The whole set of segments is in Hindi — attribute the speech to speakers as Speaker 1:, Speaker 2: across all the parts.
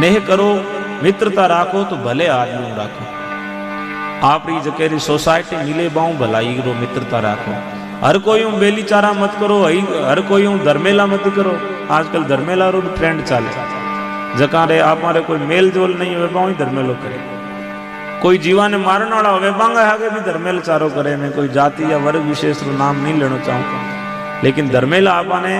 Speaker 1: नेह करो मित्रता राखो तो भले आदमी राखो। आप जकेरी सोसाइटी मिले बाऊ भलाई रो मित्रता राखो। हर कोई बेली चारा मत करो, हर कोई धर्मेला मत करो। आजकल धर्मेला रो ट्रेंड चाले, जका रे हमारे कोई मेल जोल नहीं हुए बाऊ धर्मेलो करे। कोई जीवा ने मारने वाला हो बांगा आगे भी धर्मेल चारो करे। मैं कोई जाति या वर्ग विशेष रो नाम नहीं लेना चाहूँ, लेकिन धर्मेला आपने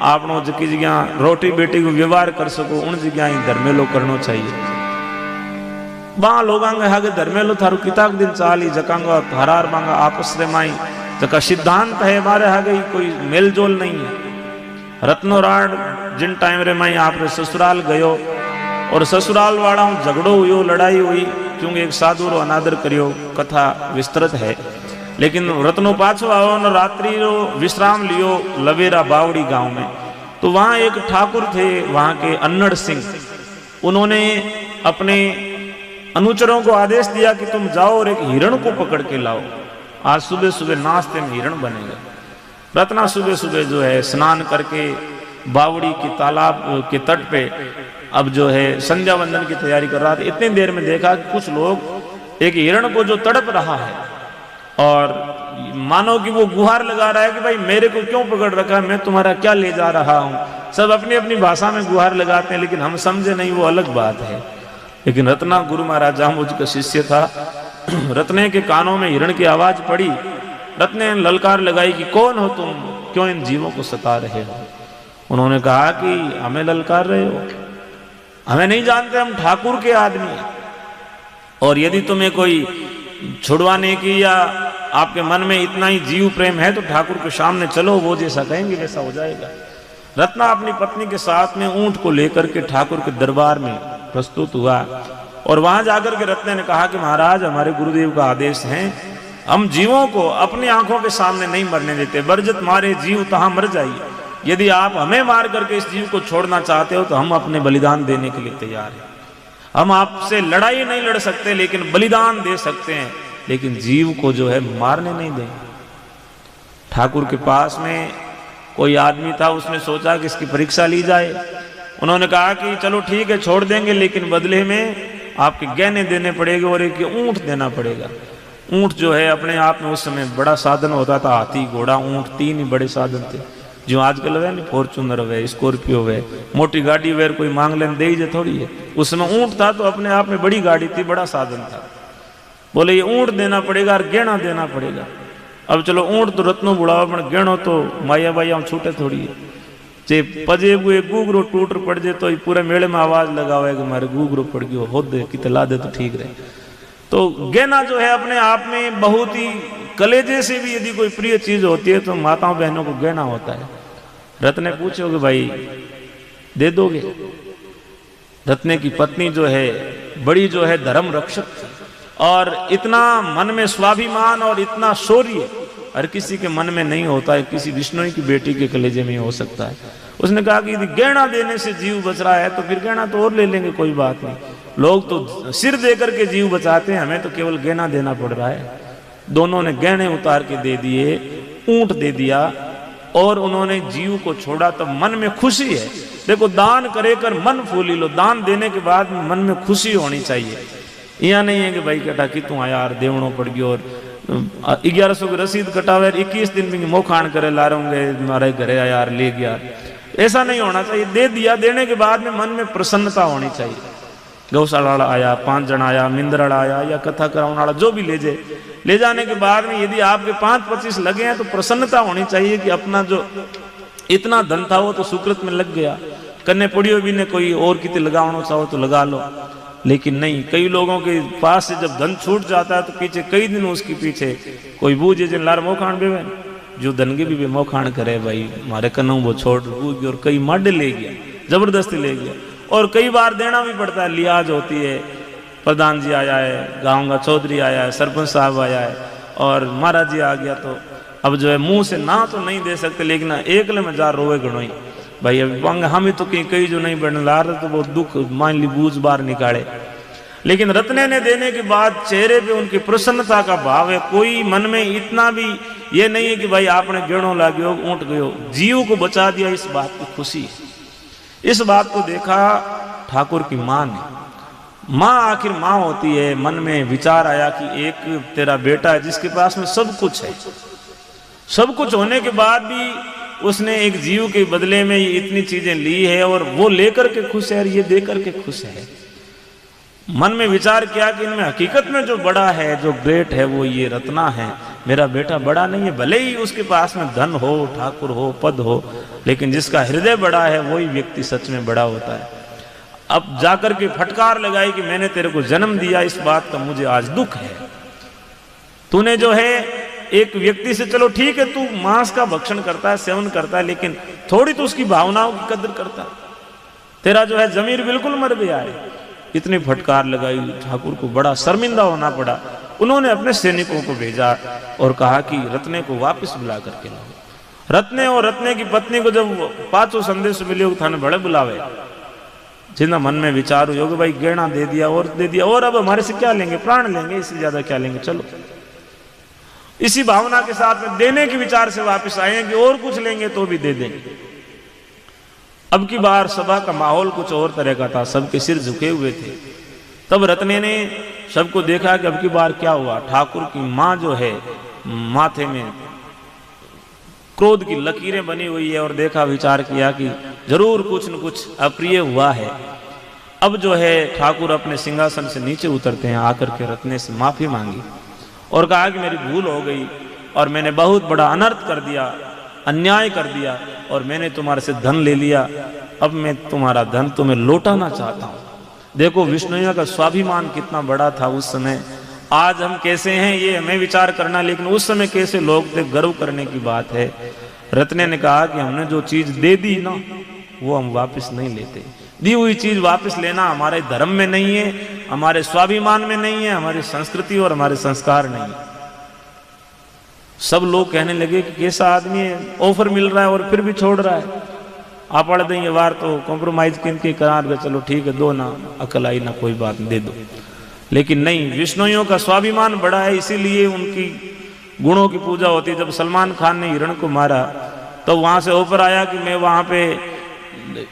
Speaker 1: आपनो जकी जगह रोटी बेटी को व्यवहार कर सको उन जगह ही धर्मेलो करना चाहिए। वहाँ लोग आगे धर्मेलो थारू किताक दिन चाली जकांगा हरार बांगा आपस रे माई जका सिद्धांत है हमारे आगे कोई मेल जोल नहीं है। रत्नो राड जिन टाइम रे माई आपने ससुराल गयो और ससुराल वाला झगड़ो हुई लड़ाई हुई क्योंकि एक साधु रो अनादर करियो, कथा विस्तृत है। लेकिन रत्नो पाछो आओ न रात्रि रो विश्राम लियो लवेरा बावड़ी गांव में। तो वहाँ एक ठाकुर थे वहाँ के अन्नड़ सिंह, उन्होंने अपने अनुचरों को आदेश दिया कि तुम जाओ और एक हिरण को पकड़ के लाओ, आज सुबह सुबह नाश्ते में हिरण बनेगा। रत्ना सुबह सुबह जो है स्नान करके बावड़ी की तालाब के तट पे अब जो है संध्या वंदन की तैयारी कर रहा था। इतनी देर में देखा कि कुछ लोग एक हिरण को जो तड़प रहा है और मानो कि वो गुहार लगा रहा है कि भाई मेरे को क्यों पकड़ रखा है, मैं तुम्हारा क्या ले जा रहा हूँ। सब अपनी अपनी भाषा में गुहार लगाते हैं, लेकिन हम समझे नहीं, वो अलग बात है। लेकिन रत्ना गुरु महाराज जाम्बुज का शिष्य था। रत्ने के कानों में हिरण की आवाज पड़ी। रत्ने ने ललकार लगाई कि कौन हो तुम, क्यों इन जीवों को सता रहे हो। उन्होंने कहा कि हमें ललकार रहे हो, हमें नहीं जानते, हम ठाकुर के आदमी हैं। और यदि तुम्हें कोई छुड़वाने की या आपके मन में इतना ही जीव प्रेम है तो ठाकुर के सामने चलो, वो जैसा कहेंगे वैसा हो जाएगा। रत्ना अपनी पत्नी के साथ में ऊंट को लेकर के ठाकुर के दरबार में प्रस्तुत हुआ और वहां जाकर के रत्ने ने कहा कि महाराज हमारे गुरुदेव का आदेश है, हम जीवों को अपनी आंखों के सामने नहीं मरने देते, बरजत मारे जीव तहां मर जाइए। यदि आप हमें मार करके इस जीव को छोड़ना चाहते हो तो हम अपने बलिदान देने के लिए तैयार हैं। हम आपसे लड़ाई नहीं लड़ सकते लेकिन बलिदान दे सकते हैं, लेकिन जीव को जो है मारने नहीं देंगे। ठाकुर के पास में कोई आदमी था, उसने सोचा कि इसकी परीक्षा ली जाए। उन्होंने कहा कि चलो ठीक है छोड़ देंगे, लेकिन बदले में आपके गहने देने पड़ेंगे और एक ऊंट देना पड़ेगा। ऊंट जो है अपने आप में उस समय बड़ा साधन होता था, हाथी घोड़ा ऊंट तीन ही बड़े साधन थे। जो आजकल है नहीं, फॉर्चूनर है, स्कॉर्पियो है, मोटी गाड़ी वेर कोई मांग लेने दे ही थोड़ी है। उस समय ऊंट था तो अपने आप में बड़ी गाड़ी थी, बड़ा साधन था। बोले ये ऊंट देना पड़ेगा और गहना देना पड़ेगा। अब चलो ऊंट तो रत्नो बुढ़ावा पर गहनो तो माया बाया छूटे थोड़ी है। चे पजे हुए गुगरो टूट पड़ जाए तो पूरे मेले में आवाज लगा हुआ है कि हमारे गुगरो पड़ गयो हो दे कि ला दे तो ठीक रहे। तो गहना जो है अपने आप में बहुत ही कलेजे से भी यदि कोई प्रिय चीज होती है तो माताओं बहनों को गहना होता है। रत्ने पूछोगे भाई दे दोगे? रत्ने की पत्नी जो है बड़ी जो है धर्म रक्षक थी और इतना मन में स्वाभिमान और इतना शौर्य हर किसी के मन में नहीं होता है, किसी विष्णु की बेटी के कलेजे में हो सकता है। उसने कहा कि यदि गहना देने से जीव बच रहा है तो फिर गहना तो और ले लेंगे, कोई बात नहीं। लोग तो सिर देकर के जीव बचाते हैं, हमें तो केवल गहना देना पड़ रहा है। दोनों ने गहने उतार के दे दिए, ऊंट दे दिया और उन्होंने जीव को छोड़ा। तो मन में खुशी है। देखो दान करे कर मन फूली लो, दान देने के बाद मन में खुशी होनी चाहिए। यह नहीं है कि भाई कटा कि तू यार देवणो पड़ गयो और 1100 की रसीद कटावे 21 दिन में मोखान करे ला रहूंगे हमारे घरे यार ले गया, ऐसा नहीं होना चाहिए। दे दिया, देने के बाद में मन में प्रसन्नता होनी चाहिए। गौशाला वाला आया, 5 जन आया, मिंदर वाला आया या कथा कराने वाला जो भी ले जाने के बाद में यदि आपके 5-25 लगे हैं तो प्रसन्नता होनी चाहिए कि अपना जो इतना धन था वो तो सुकृत में लग गया। कन्ने पड़ियो भी ने कोई और कितने लगाना चाहो तो लगा लो, लेकिन नहीं। कई लोगों के पास से जब धन छूट जाता है तो पीछे कई दिन उसके पीछे कोई बूझे जिन लार मोखान बेवे जो धन के भी मोखान करे भाई हमारे कन्नों वो छोड़ गया और कई माडे ले गया, जबरदस्ती ले गया। और कई बार देना भी पड़ता है, लिहाज होती है। प्रधान जी आया है, गांव का चौधरी आया है, सरपंच साहब आया है और महाराज जी आ गया, तो अब जो है मुंह से ना तो नहीं दे सकते, लेकिन एकले में जा रोए गणोई भाई अभी हम तो कई जो नहीं बढ़ने ला रहे तो वो दुख मान ली बूझ बार निकाले। लेकिन रत्ने ने देने के बाद चेहरे पे उनकी प्रसन्नता का भाव है। कोई मन में इतना भी ये नहीं है कि भाई आपने गेणों लाग्यो ऊंट गयो, जीव को बचा दिया, इस बात की खुशी है। इस बात को देखा ठाकुर की माँ ने। माँ आखिर माँ होती है। मन में विचार आया कि एक तेरा बेटा है जिसके पास में सब कुछ है, सब कुछ होने के बाद भी उसने एक जीव के बदले में इतनी चीजें ली है और वो लेकर के खुश है और ये देकर के खुश है। मन में विचार किया कि इनमें हकीकत में जो बड़ा है, जो ग्रेट है, वो ये रत्ना है। मेरा बेटा बड़ा नहीं है, भले ही उसके पास में धन हो, ठाकुर हो, पद हो, लेकिन जिसका हृदय बड़ा है वही व्यक्ति सच में बड़ा होता है। अब जाकर के फटकार लगाई कि मैंने तेरे को जन्म दिया, इस बात का मुझे आज दुख है। तूने जो है एक व्यक्ति से, चलो ठीक है तू मांस का भक्षण करता है, सेवन करता है, लेकिन थोड़ी तो उसकी भावनाओं की कदर करता है। तेरा जो है जमीर बिल्कुल मर गया है। इतनी फटकार लगाई, ठाकुर को बड़ा शर्मिंदा होना पड़ा। उन्होंने अपने सैनिकों को भेजा और कहा कि रत्ने को वापस बुला करके लाओ। रत्ने और रत्ने की पत्नी को जब पांचों संदेश मिले थाने बड़े बुलावे, जिन्हें मन में विचार हुए कि भाई गहना दे दिया और अब हमारे से क्या लेंगे, प्राण लेंगे, इससे ज्यादा क्या लेंगे, चलो। इसी भावना के साथ में देने के विचार से वापस आए हैं कि और कुछ लेंगे तो भी दे देंगे। अब की बार सभा का माहौल कुछ और तरह का था, सबके सिर झुके हुए थे। तब रत्ने ने सबको देखा कि अब की बार क्या हुआ। ठाकुर की माँ जो है माथे में क्रोध की लकीरें बनी हुई है और देखा, विचार किया कि जरूर कुछ न कुछ अप्रिय हुआ है। अब जो है ठाकुर अपने सिंहासन से नीचे उतरते हैं, आकर के रत्ने से माफी मांगी और कहा कि मेरी भूल हो गई और मैंने बहुत बड़ा अनर्थ कर दिया, अन्याय कर दिया और मैंने तुम्हारे से धन ले लिया। अब मैं तुम्हारा धन तुम्हें लौटाना चाहता हूं। देखो विष्णुया का स्वाभिमान कितना बड़ा था उस समय। आज हम कैसे हैं ये हमें विचार करना, लेकिन उस समय कैसे लोग थे, गर्व करने की बात है। रत्ने ने कहा कि हमने जो चीज दे दी ना वो हम वापस नहीं लेते। दी हुई चीज वापस लेना हमारे धर्म में नहीं है, हमारे स्वाभिमान में नहीं है, हमारी संस्कृति और हमारे संस्कार नहीं है। सब लोग कहने लगे कि कैसा आदमी है, ऑफर मिल रहा है और फिर भी छोड़ रहा है। आप पढ़ देंगे वार तो कॉम्प्रोमाइज किनके करार गए, चलो ठीक है दो ना, अकल आई ना, कोई बात नहीं, दे दो। लेकिन नहीं, विष्णुइयों का स्वाभिमान बड़ा है, इसीलिए उनकी गुणों की पूजा होती है। जब सलमान खान ने हिरण को मारा तो वहां से ऑफर आया कि मैं वहां पे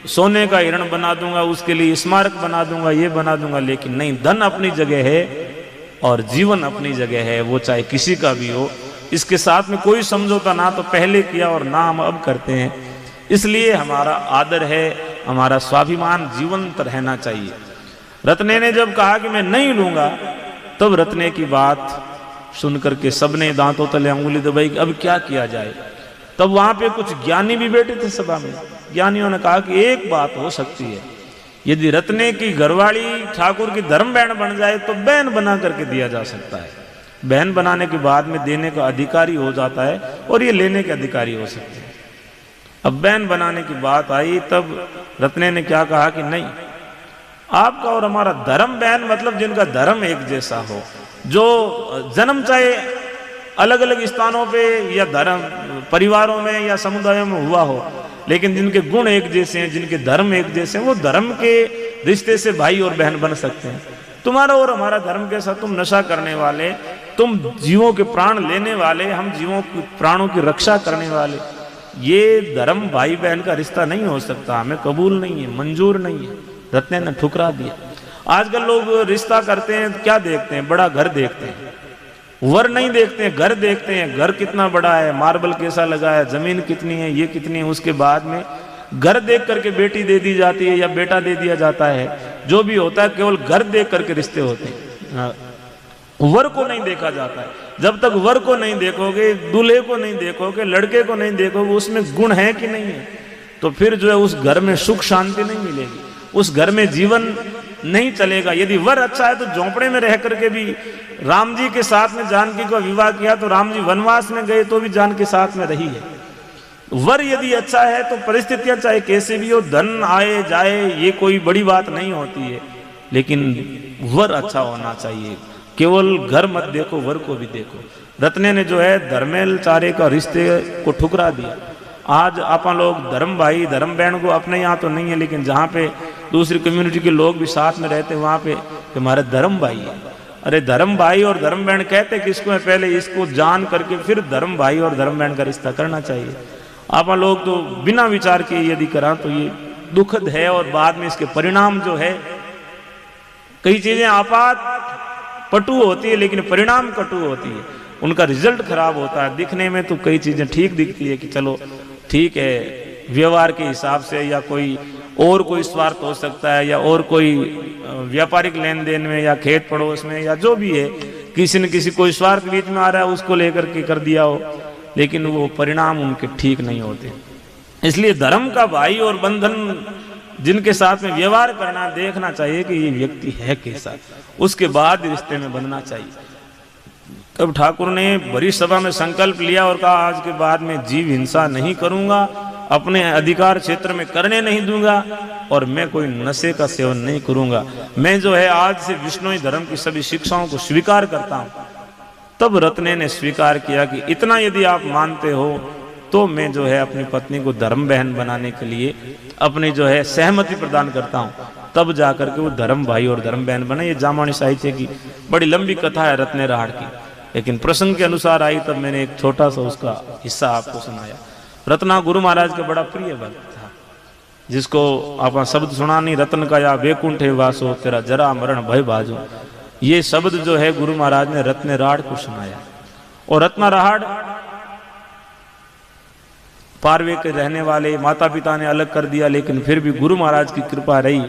Speaker 1: सोने का हिरण बना दूंगा, उसके लिए स्मारक बना दूंगा, ये बना दूंगा। लेकिन नहीं, धन अपनी जगह है और जीवन अपनी जगह है, वो चाहे किसी का भी हो। इसके साथ में कोई समझौता ना तो पहले किया और ना हम अब करते हैं। इसलिए हमारा आदर है, हमारा स्वाभिमान जीवंत रहना चाहिए। रत्ने ने जब कहा कि मैं नहीं लूंगा, तब रत्ने की बात सुनकर के सबने दांतों तले अंगुली दबाई कि अब क्या किया जाए। तब वहां पे कुछ ज्ञानी भी बैठे थे सभा में। ज्ञानियों ने कहा कि एक बात हो सकती है, यदि रत्ने की घरवाली ठाकुर की धर्म बहन बन जाए तो बहन बना करके दिया जा सकता है। बहन बनाने के बाद में देने का अधिकारी हो जाता है और ये लेने के अधिकारी हो सकते हैं। अब बहन बनाने की बात आई, तब रत्ने ने क्या कहा कि नहीं, आपका और हमारा धर्म बहन मतलब जिनका धर्म एक जैसा हो, जो जन्म चाहे अलग अलग स्थानों पे या धर्म परिवारों में या समुदायों में हुआ हो, लेकिन जिनके गुण एक जैसे हैं, जिनके धर्म एक जैसे हैं, वो धर्म के रिश्ते से भाई और बहन बन सकते हैं। तुम्हारा और हमारा धर्म कैसा, तुम नशा करने वाले, तुम जीवों के प्राण लेने वाले, हम जीवों के प्राणों की रक्षा करने वाले, ये धर्म भाई बहन का रिश्ता नहीं हो सकता, हमें कबूल नहीं है, मंजूर नहीं है। रत्ने ने ठुकरा दिया। आजकल लोग रिश्ता करते हैं, क्या देखते हैं, बड़ा घर देखते हैं, वर नहीं देखते हैं, घर देखते हैं। घर कितना बड़ा है, मार्बल कैसा लगा है, जमीन कितनी है, ये कितनी है। उसके बाद में घर देख करके बेटी दे दी जाती है या बेटा दे दिया जाता है। जो भी होता है केवल घर देख करके रिश्ते होते हैं, वर को नहीं देखा जाता है। जब तक वर को नहीं देखोगे, दूल्हे को नहीं देखोगे, लड़के को नहीं देखोगे, उसमें गुण है कि नहीं है, तो फिर जो है उस घर में सुख शांति नहीं मिलेगी, उस घर में जीवन नहीं चलेगा। यदि वर अच्छा है तो झोंपड़े में रह करके भी राम जी के साथ में जानकी को विवाह किया तो राम जी वनवास में गए तो भी जानकी साथ में रही है। वर यदि अच्छा है तो परिस्थितियां चाहे कैसे भी हो, धन आए जाए, ये कोई बड़ी बात नहीं होती है, लेकिन वर अच्छा होना चाहिए। केवल घर मत देखो, वर को भी देखो। रत्ने ने जो है धर्मेलचारे का रिश्ते को ठुकरा दिया। आज आप लोग धर्म भाई धर्म बहन को, अपने यहाँ तो नहीं है, लेकिन जहाँ पे दूसरी कम्युनिटी के लोग भी साथ में रहते हैं वहाँ पे हमारे धर्म भाई है। अरे धर्म भाई और धर्म बहन कहते किसको है, पहले इसको जान करके फिर धर्म भाई और धर्म बहन का रिश्ता करना चाहिए। आप लोग तो बिना विचार किए यदि करा तो ये दुखद है और बाद में इसके परिणाम जो है, कई चीजें आपात पटु होती है लेकिन परिणाम कटु होती है, उनका रिजल्ट खराब होता है। दिखने में तो कई चीजें ठीक दिखती है कि चलो ठीक है, व्यवहार के हिसाब से या कोई और कोई स्वार्थ हो सकता है या और कोई व्यापारिक लेन देन में या खेत पड़ोस में या जो भी है, किसी न किसी कोई स्वार्थ बीच में आ रहा है उसको लेकर के कर दिया हो, लेकिन वो परिणाम उनके ठीक नहीं होते। इसलिए धर्म का भाई और बंधन जिनके साथ में व्यवहार करना, देखना चाहिए कि ये व्यक्ति है कैसा, उसके बाद रिश्ते में बंधना चाहिए। तब ठाकुर ने बड़ी सभा में संकल्प लिया और कहा आज के बाद मैं जीव हिंसा नहीं करूंगा, अपने अधिकार क्षेत्र में करने नहीं दूंगा और मैं कोई नशे का सेवन नहीं करूंगा। मैं जो है आज से विष्णुई धर्म की सभी शिक्षाओं को स्वीकार करता हूं। तब रत्ने ने स्वीकार किया कि इतना यदि आप मानते हो तो मैं जो है अपनी पत्नी को धर्म बहन बनाने के लिए अपनी जो है सहमति प्रदान करता हूं। तब जाकर के वो धर्म भाई और धर्म बहन बने। ये जामानी साहित्य की बड़ी लंबी कथा है रत्ने राहड़ की, लेकिन प्रसंग के अनुसार आई तब मैंने एक छोटा सा उसका हिस्सा आपको सुनाया। रत्ना गुरु महाराज का बड़ा प्रिय भक्त था, जिसको आप शब्द सुना नहीं, रत्न का या वैकुंठ वासो तेरा जरा मरण भय बाजो, ये शब्द जो है गुरु महाराज ने रत्ने राहड़ को सुनाया। और रत्ना राहड़ पारवे के रहने वाले, माता पिता ने अलग कर दिया लेकिन फिर भी गुरु महाराज की कृपा रही।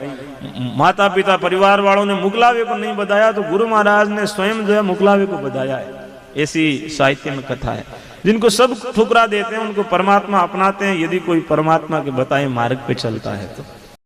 Speaker 1: माता पिता परिवार वालों ने मुकलावे को नहीं बताया तो गुरु महाराज ने स्वयं जो है मुकलावे को बताया है। ऐसी साहित्य में कथा है। जिनको सब ठुकरा देते हैं उनको परमात्मा अपनाते हैं, यदि कोई परमात्मा के बताए मार्ग पे चलता है तो।